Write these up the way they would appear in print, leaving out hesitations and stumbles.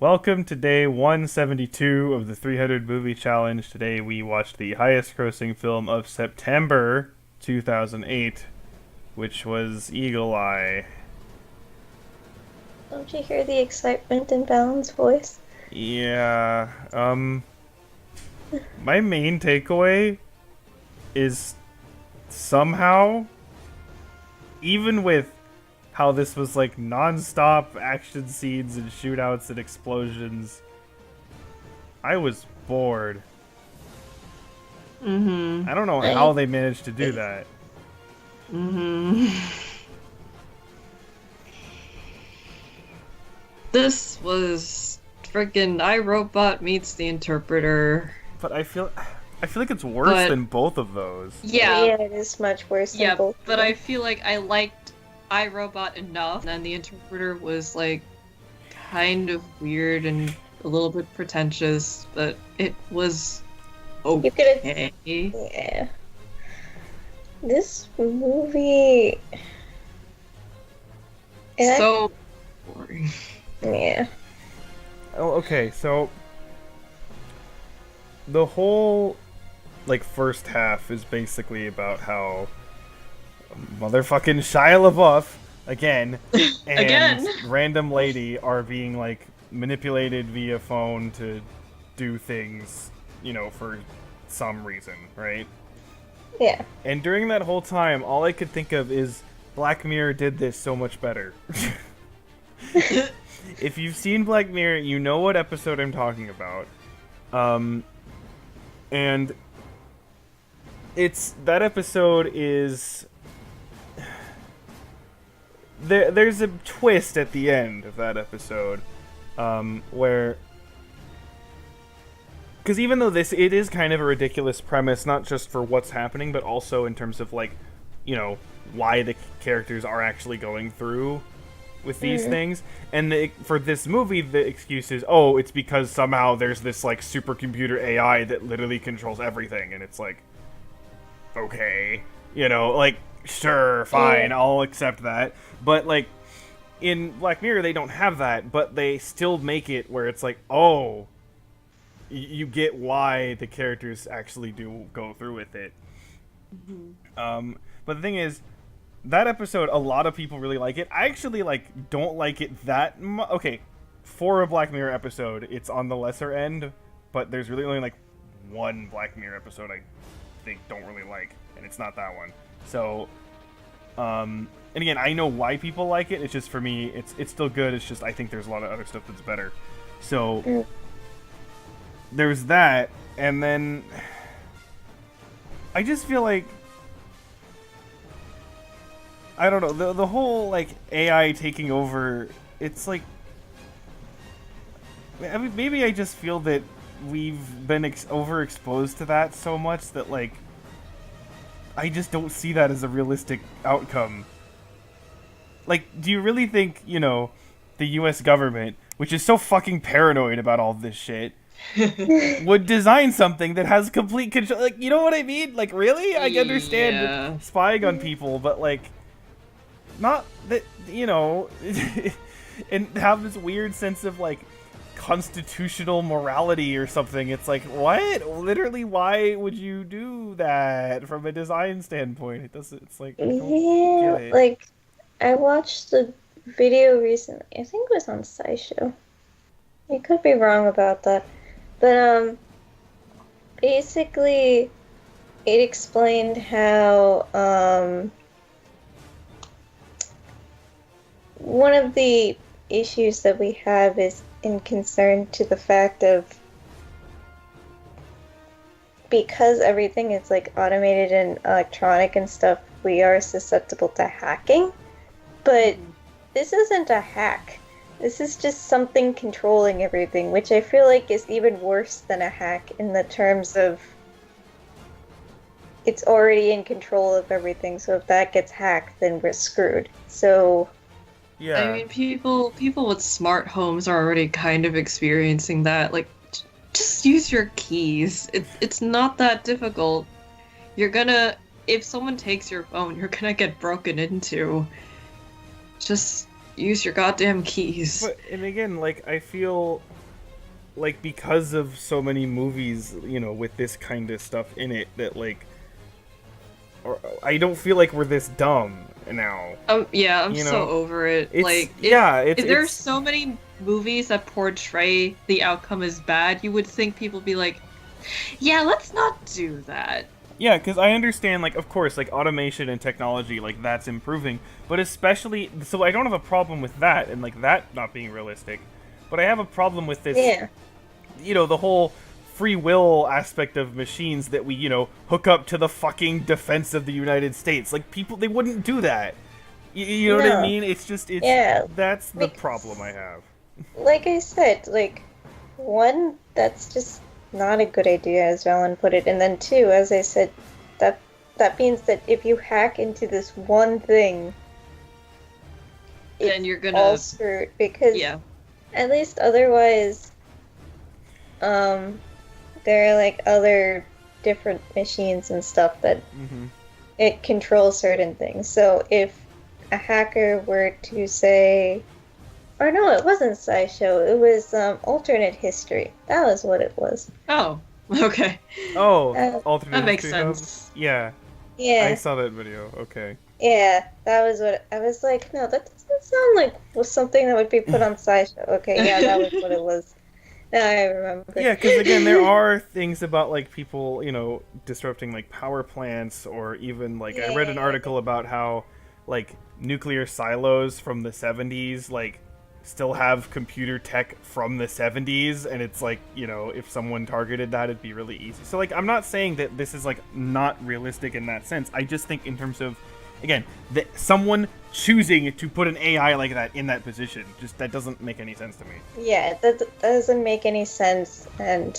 Welcome to day 172 of the 300 Movie Challenge. Today we watched the highest grossing film of September 2008, which was Eagle Eye. Don't you hear the excitement in Balan's voice? Yeah, my main takeaway is somehow, even with how this was like non-stop action scenes and shootouts and explosions, I was bored. I don't know how they managed to do that. This was freaking iRobot meets the Interpreter. But I feel like it's worse than both of those. Yeah, Yeah, it is much worse than both. but I feel like I liked iRobot enough, and the Interpreter was like kind of weird and a little bit pretentious, but it was You could have. okay. Yeah. This movie. And So boring. yeah. Oh, okay, so the whole like first half is basically about how motherfucking Shia LaBeouf again and Again. random lady are being like manipulated via phone to do things, for some reason, right? Yeah. And during that whole time, all I could think of is Black Mirror did this so much better. If you've seen Black Mirror, you know what episode I'm talking about. And that episode is there's a twist at the end of that episode, where, because even though it is kind of a ridiculous premise, not just for what's happening, but also in terms of like, why the characters are actually going through with these things. And for this movie, the excuse is, oh, it's because somehow there's this like supercomputer AI that literally controls everything, and it's like, okay, like, sure, fine, I'll accept that. But like in Black Mirror, they don't have that, but they still make it where it's like, oh, you get why the characters actually do go through with it. But the thing is, that episode, a lot of people really like it. I actually like don't like it that much. Okay, for a Black Mirror episode, it's on the lesser end, but there's really only like one Black Mirror episode I think don't really like, and it's not that one. So, and again, I know why people like it. It's just for me, it's still good. It's just I think there's a lot of other stuff that's better. So there's that, and then I just feel like, I don't know, the whole like AI taking over. It's like, I mean, maybe I just feel that we've been overexposed to that so much that like I just don't see that as a realistic outcome. Like, do you really think, the US government, which is so fucking paranoid about all this shit, would design something that has complete control? Like, you know what I mean? Like, really? I understand spying on people, but like, not that, and have this weird sense of like constitutional morality or something. It's like, what? Literally, why would you do that from a design standpoint? It doesn't. It's like, I don't get it. Like, I watched the video recently. I think it was on SciShow. I could be wrong about that. But, basically, it explained how, one of the issues that we have is in concern to the fact of, because everything is like automated and electronic and stuff, we are susceptible to hacking. But this isn't a hack. This is just something controlling everything, which I feel like is even worse than a hack in the terms of it's already in control of everything, so if that gets hacked, then we're screwed. So Yeah. I mean, people with smart homes are already kind of experiencing that. Like, just use your keys. It's not that difficult. If someone takes your phone, you're gonna get broken into. Just use your goddamn keys. But and again, like I feel like because of so many movies, you know, with this kind of stuff in it, that like, or I don't feel like we're this dumb now. Yeah, I'm You so know, over it. It's Like, it's if there's so many movies that portray the outcome as bad, you would think people would be like, yeah, let's not do that. yeah, because I understand, like, of course, like automation and technology, like that's improving, but especially, so I don't have a problem with that and like that not being realistic, but I have a problem with this. Yeah. You know, the whole free will aspect of machines that we, you know, hook up to the fucking defense of the United States. Like, people, they wouldn't do that. You know what I No. mean? It's just, it's, Yeah, that's the because- problem I have. Like I said, like, one, that's just not a good idea, as Valen put it, and then two, as I said, that means that if you hack into this one thing, Then it's you're gonna- all screwed, because Yeah. at least otherwise, there are like other different machines and stuff that Hmm. it controls certain things. So if a hacker were to say, or no, it wasn't SciShow, it was alternate history. That was what it was. Oh, okay. Oh, alternate That makes history hub? sense. Yeah, I Yeah, saw that video. Okay. yeah, that was what I was like. No, that doesn't sound like was something that would be put on SciShow. Okay, yeah, that was what it was. Now I remember. Yeah, because again, there are things about like people, you know, disrupting like power plants, or even like I read an Yeah. article about how like nuclear silos from the 70s like still have computer tech from the 70s, and it's like, you know, if someone targeted that, it'd be really easy. So like, I'm not saying that this is like not realistic in that sense. I just think in terms of, again, that someone choosing to put an AI like that in that position, just that doesn't make any sense to me. Yeah, that doesn't make any sense. And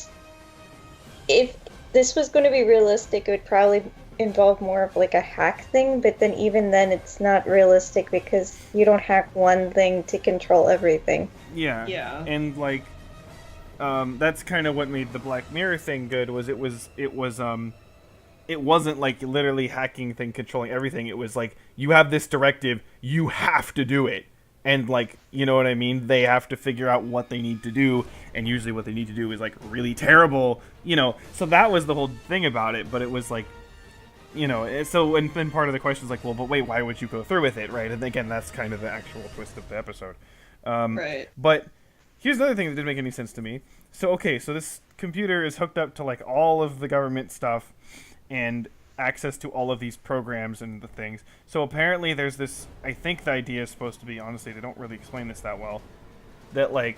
if this was going to be realistic, it would probably involve more of like a hack thing. But then even then, it's not realistic because you don't hack one thing to control everything. Yeah. Yeah. And like, that's kind of what made the Black Mirror thing good. It wasn't like literally hacking thing controlling everything. It was like, you have this directive, you have to do it. And like, you know what I mean? They have to figure out what they need to do, and usually what they need to do is like really terrible, you know. So that was the whole thing about it, but it was like, you know, so and then part of the question is like, well, but wait, why would you go through with it, right? And again, that's kind of the actual twist of the episode. Right. But here's another thing that didn't make any sense to me. So okay, so this computer is hooked up to like all of the government stuff and access to all of these programs and the things. So apparently there's this, I think the idea is supposed to be, honestly, they don't really explain this that well, that like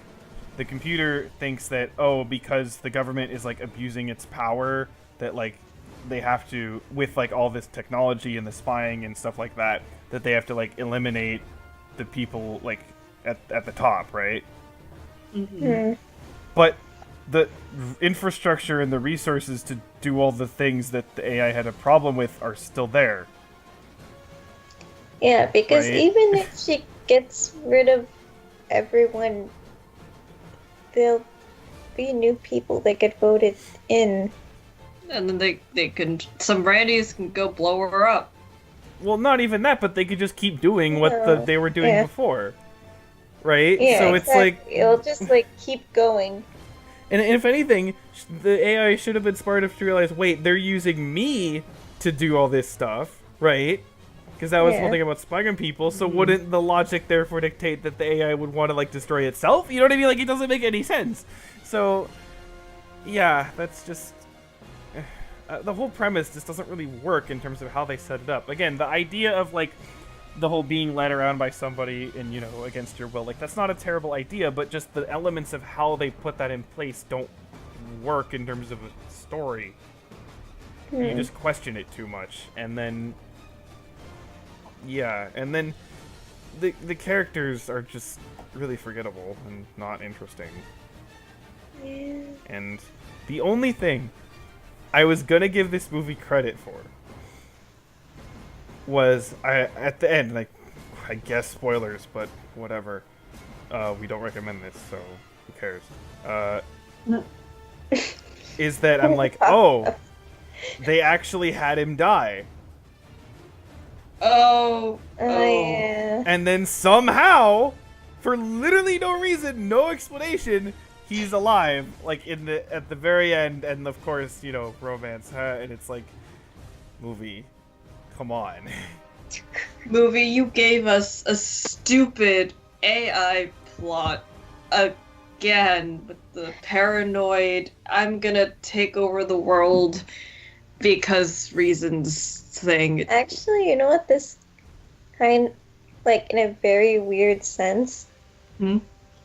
the computer thinks that, oh, because the government is like abusing its power, that like they have to, with like all this technology and the spying and stuff like that, that they have to like eliminate the people like at the top, right? Hmm. But the infrastructure and the resources to do all the things that the AI had a problem with are still there. Yeah, because Right. even if she gets rid of everyone, there'll be new people that get voted in. And then they can, some Randys can go blow her up. Well, not even that, but they could just keep doing what they were doing Yeah. before. Right? Yeah, So it's like, exactly. It'll just like keep going. and if anything, the AI should have been smart enough to realize, wait, they're using me to do all this stuff, right? Because that was the whole Yeah. thing about spying on people. So wouldn't the logic therefore dictate that the AI would want to like destroy itself? You know what I mean? Like, it doesn't make any sense. So, yeah, that's just the whole premise just doesn't really work in terms of how they set it up. Again, the idea of like the whole being led around by somebody and, you know, against your will, like that's not a terrible idea, but just the elements of how they put that in place don't work in terms of a story. You just question it too much, and then yeah, and then the characters are just really forgettable and not interesting. Yeah. And the only thing I was gonna give this movie credit for was at the end, like, I guess spoilers, but whatever. We don't recommend this, so who cares? Is that I'm like, oh, they actually had him die. Oh. Yeah. And then somehow, for literally no reason, no explanation, he's alive. Like at the very end, and of course, you know, romance, huh? And it's like, movie, come on. Movie, you gave us a stupid AI plot again with the paranoid, I'm gonna take over the world because reasons thing. Actually, you know what? This kind, like, in a very weird sense, Hmm?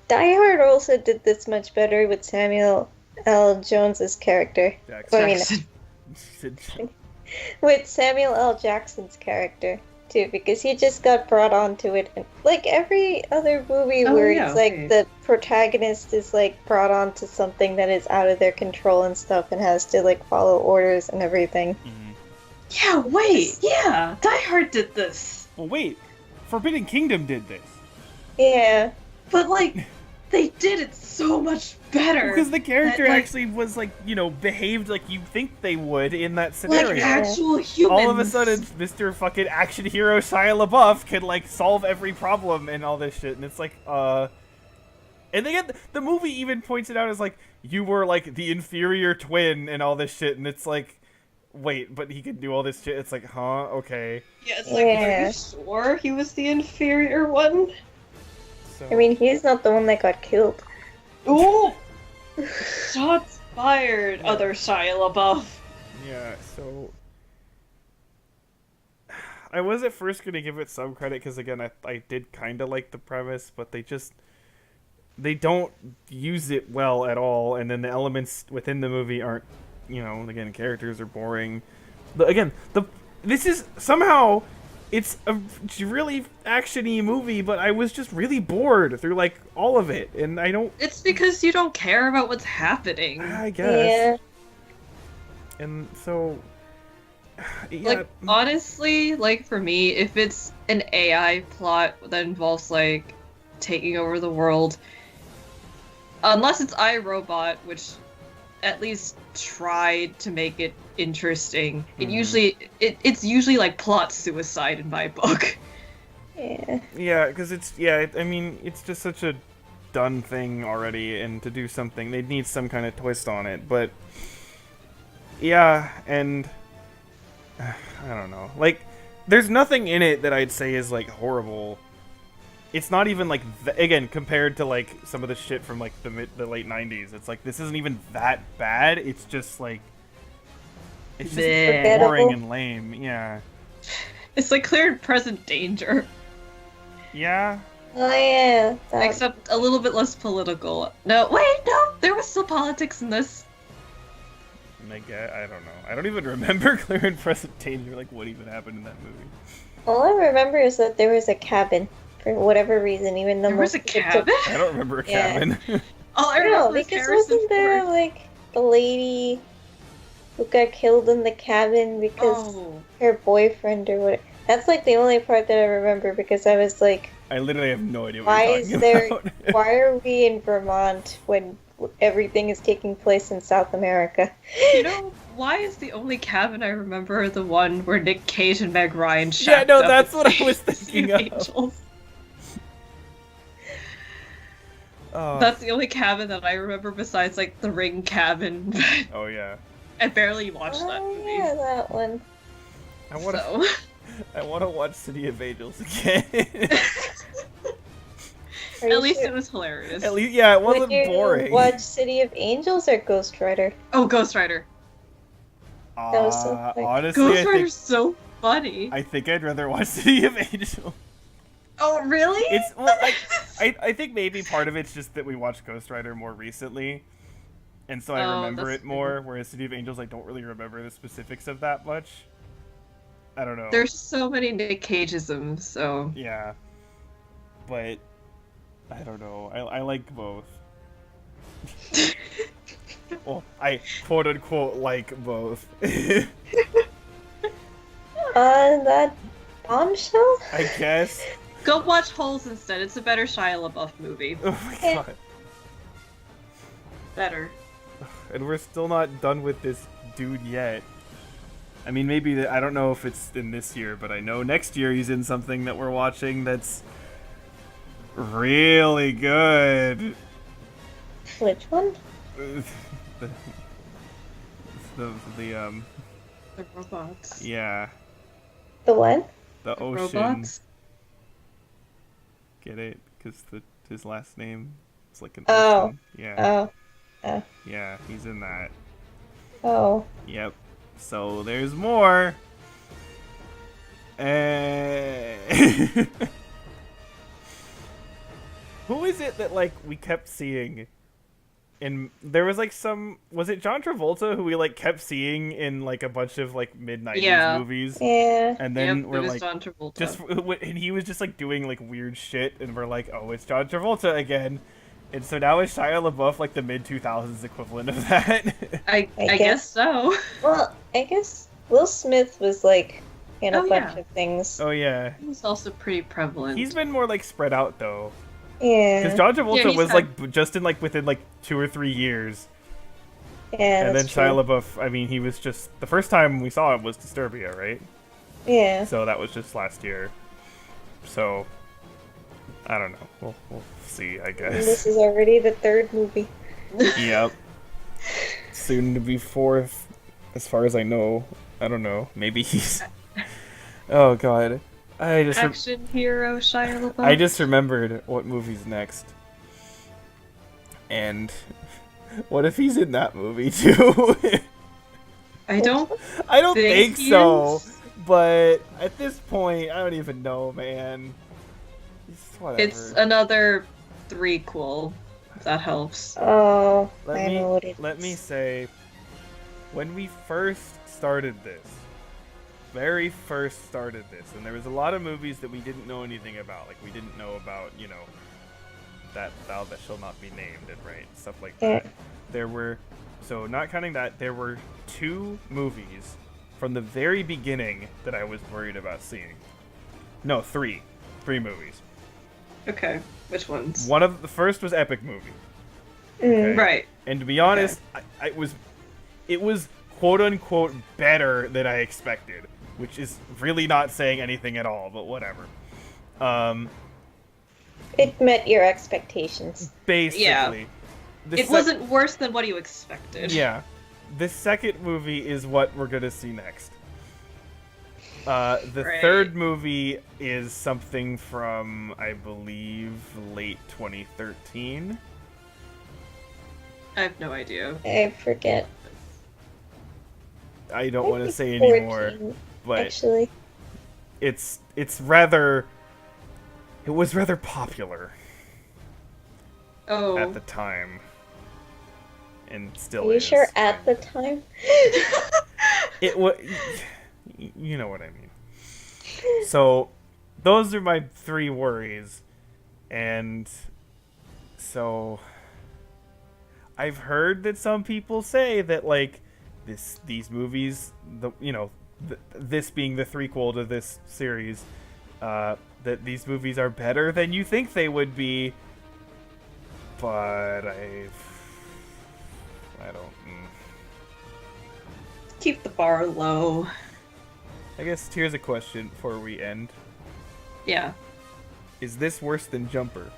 Die Hard also did this much better with Samuel L. Jones's character. I mean, with Samuel L. Jackson's character too, because he just got brought onto it, and like every other movie Oh, where yeah, it's like okay. the protagonist is like brought onto something that is out of their control and stuff, and has to like follow orders and everything. Yeah, wait, yeah, Die Hard did this. Well, wait, Forbidden Kingdom did this. Yeah, But, like, they did it so much better. Because the character that, like, actually was like, you know, behaved like you think they would in that like scenario. actual humans. All of a sudden, Mr. fucking action hero Shia LaBeouf could like solve every problem and all this shit, and it's like, and they get the movie even points it out as like you were like the inferior twin and all this shit, and it's like, wait, but he could do all this shit. It's like, huh, okay. Yeah, it's like, are Yeah. you sure he was the inferior one? So, I mean, he's not the one that got killed. Ooh! Shots fired, other Shia LaBeouf. yeah, so. I was at first going to give it some credit because, again, I did kind of like the premise, but they don't use it well at all, and then the elements within the movie aren't, you know, again, characters are boring. This is somehow, it's a really action-y movie, but I was just really bored through, like, all of it, and I don't, It's because you don't care about what's happening. I guess, Yeah, and so, yeah, Like, honestly, like, for me, if it's an AI plot that involves, like, taking over the world, unless it's iRobot, which at least tried to make it interesting, it's usually, like, plot suicide in my book. yeah. yeah, because I mean, it's just such a done thing already, and to do something, they'd need some kind of twist on it, but, yeah, and I don't know. Like, there's nothing in it that I'd say is, like, horrible. It's not even, like, again, compared to, like, some of the shit from, like, the late 90s. It's like, this isn't even that bad. It's just, like, it's just Bleh. boring and lame. Yeah. It's like clear and present danger, Yeah. Oh yeah. That- except a little bit less political. No, wait, no, there was still politics in this. I don't know. I don't even remember Clear and Present Danger, like, what even happened in that movie. All I remember is that there was a cabin for whatever reason, even though There was most a of it took- cabin? I don't remember a Yeah. cabin. All I No, remember is because Harrison wasn't there Ford. like a lady who got killed in the cabin because Oh, her boyfriend or what? That's like the only part that I remember because I was like, I literally have no idea what why you're is talking there? about. Why are we in Vermont when everything is taking place in South America? you know, why is the only cabin I remember the one where Nick Cage and Meg Ryan Yeah, shacked no, up that's in what I was City thinking of. Angels? Oh. That's the only cabin that I remember besides like the Ring cabin. Oh yeah. I barely watched that Oh movie. yeah, that one. I want to. So I want to watch City of Angels again. Are you at least sure? it was hilarious. At least, yeah, it Would wasn't you boring. watch City of Angels or Ghost Rider? Oh, Ghost Rider. That was so quick. Honestly, Ghost Rider's so funny. I think I'd rather watch City of Angels. Oh, really? It's well, I think maybe part of it's just that we watched Ghost Rider more recently, and so I Oh, remember that's it more. Whereas City of Angels, I don't really remember the specifics of that much. I don't know. There's so many Nick Cageisms, so Yeah, but I don't know. I like both. Well, I quote unquote like both. That bombshell? I guess. go watch Holes instead. It's a better Shia LaBeouf movie. Oh my Eh. god. Better. And we're still not done with this dude yet. I mean, maybe I don't know if it's in this year, but I know next year he's in something that we're watching that's really good. Which one? the, the The robots. yeah, The one? the The ocean. robots. Get it? Because his last name is like an Oh. ocean. Yeah, Oh. yeah, he's in that. Oh. Yep. So there's more. Who is it that like we kept seeing? In there was like was it John Travolta who we like kept seeing in like a bunch of like mid-90s Yeah. movies? Yeah. And then Yep, we're it was like John Travolta. and he was just like doing like weird shit, and we're like, oh, it's John Travolta again. And so now is Shia LaBeouf like the mid-2000s equivalent of that? I I guess guess. so. Well, I guess Will Smith was like in a Oh, bunch yeah. of things. Oh yeah. It was also pretty prevalent. He's been more like spread out though. Yeah. Because John Travolta he's was had- like just in like within like 2 or 3 years. Yeah. And then that's true. Shia LaBeouf, I mean, he was just the first time we saw him was Disturbia, right? Yeah. So that was just last year. So I don't know. We'll see, I And guess. this is already the third movie. Yep. Soon to be fourth, as far as I know. I don't know. Maybe he's. Oh god. Action hero Shia LaBeouf. I just remembered what movie's next. And what if he's in that movie too? I don't I don't think he so. is. But at this point, I don't even know, man. Whatever. It's another threequel, if that helps. Oh, Let I me know what it is. let me say, when we first started this, very first started this, and there was a lot of movies that we didn't know anything about. Like we didn't know about, that thou that shall not be named, and right, stuff like that. There were, so not counting that, there were 2 movies from the very beginning that I was worried about seeing. No, 3 movies. Okay, which ones? One of the first was Epic Movie. Mm. Right. And to be honest, it was quote unquote better than I expected, which is really not saying anything at all, but whatever. It met your expectations. Basically, Yeah. the It wasn't worse than what you expected. Yeah, the second movie is what we're gonna see next. The Right. third movie is something from, I believe, late 2013. I have no idea. I forget. I don't Might want to be say 14, anymore, but Actually, it's rather. It was rather popular Oh. at the time, and still are you is. sure at the time? It was. You know what I mean. So, those are my 3 worries, and so I've heard that some people say that like these movies, this being the threequel to this series, that these movies are better than you think they would be, but I don't. Keep the bar low. I guess here's a question before we end. Yeah. Is this worse than Jumper?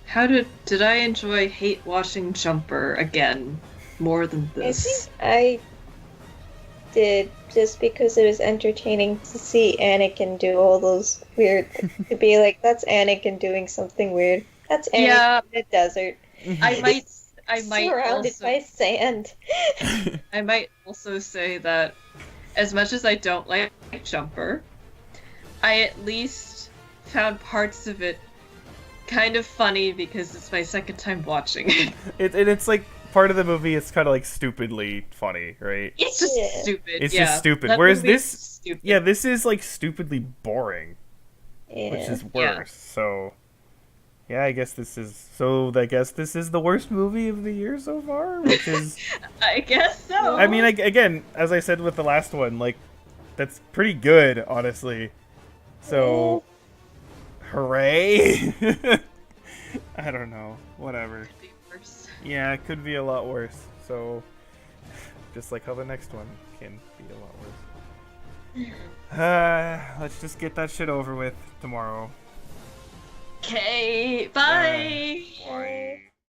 How did I enjoy hate watching Jumper again more than I this? think I did just because it was entertaining to see Anakin do all those weird. To be like, that's Anakin doing something weird. That's Anakin Yeah. in the desert. I might surrounded also, by sand. I might also say that as much as I don't like Jumper, I at least found parts of it kind of funny because it's my second time watching it. It's like part of the movie. It's kind of like stupidly funny, right? It's just Yeah. stupid. It's yeah. just stupid. That Whereas movie is this- stupid. Yeah, this is like stupidly boring, Yeah. which is Yeah. worse. So, yeah, I guess this is the worst movie of the year so far, which is. I guess so. I mean, again, as I said with the last one, like that's pretty good, honestly. So, hooray! I don't know. Whatever. worse. Yeah, it could be a lot worse. So, just like how the next one can be a lot worse. Let's just get that shit over with tomorrow. Okay, bye.